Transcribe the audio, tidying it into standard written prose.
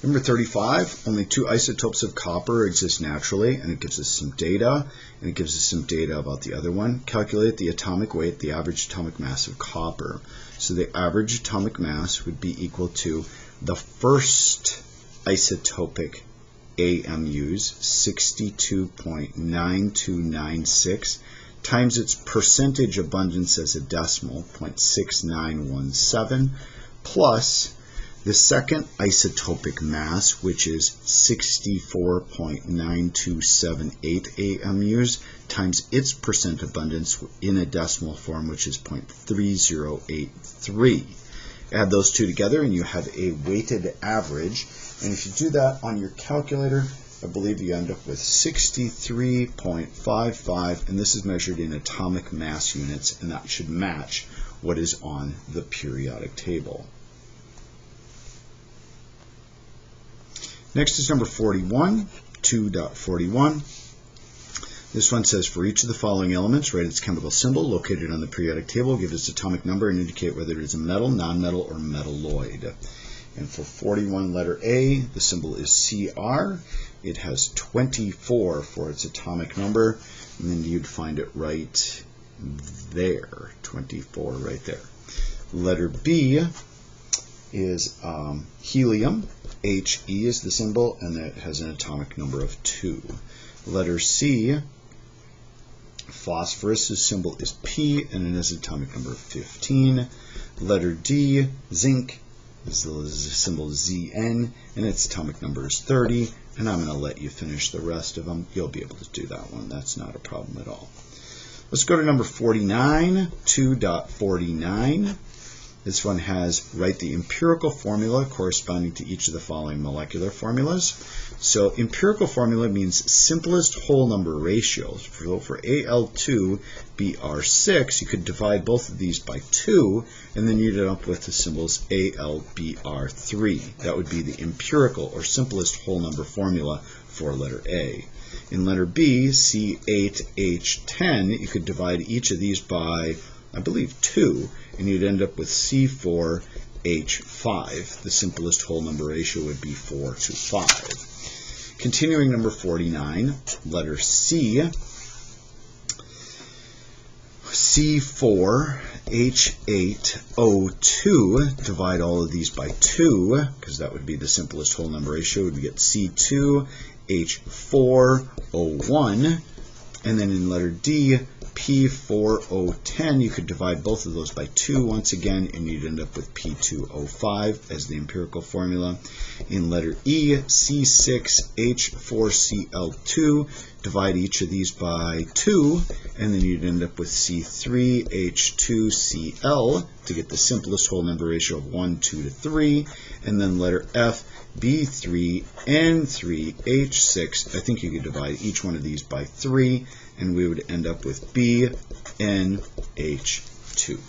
Number 35, only two isotopes of copper exist naturally, and it gives us some data, and it gives us some data about the other one. Calculate the atomic weight, the average atomic mass of copper. So the average atomic mass would be equal to the first isotopic AMUs, 62.9296, times its percentage abundance as a decimal, 0.6917, plus the second isotopic mass, which is 64.9278 AMUs, times its percent abundance in a decimal form, which is 0.3083. Add those two together and you have a weighted average. And if you do that on your calculator, I believe you end up with 63.55, and this is measured in atomic mass units, and that should match what is on the periodic table. Next is number 41, 2.41. This one says, for each of the following elements, write its chemical symbol located on the periodic table, give its atomic number, and indicate whether it is a metal, nonmetal, or metalloid. And for 41, letter A, the symbol is Cr. It has 24 for its atomic number, and then you'd find it right there, 24 right there. Letter B is helium. He is the symbol, and it has an atomic number of 2. Letter C, phosphorus, the symbol is P, and it has an atomic number of 15. Letter D, zinc, the symbol Zn, and its atomic number is 30. And I'm going to let you finish the rest of them. You'll be able to do that one. That's not a problem at all. Let's go to number 49, 2.49. This one has, write the empirical formula corresponding to each of the following molecular formulas. So empirical formula means simplest whole number ratios. For Al2Br6, you could divide both of these by 2, and then you'd end up with the symbols AlBr3. That would be the empirical or simplest whole number formula for letter A. In letter B, C8H10, you could divide each of these by, I believe, 2, and you'd end up with C4H5. The simplest whole number ratio would be 4 to 5. Continuing number 49, letter C, C4H8O2, divide all of these by 2, because that would be the simplest whole number ratio. We'd get C2H4O1, and then in letter D, P4O10, you could divide both of those by 2 once again, and you'd end up with P2O5 as the empirical formula. In letter E, C6H4Cl2, divide each of these by 2, and then you'd end up with C3H2Cl to get the simplest whole number ratio of 1, 2 to 3. And then letter F, B3N3H6, I think you could divide each one of these by 3, and we would end up with BNH2.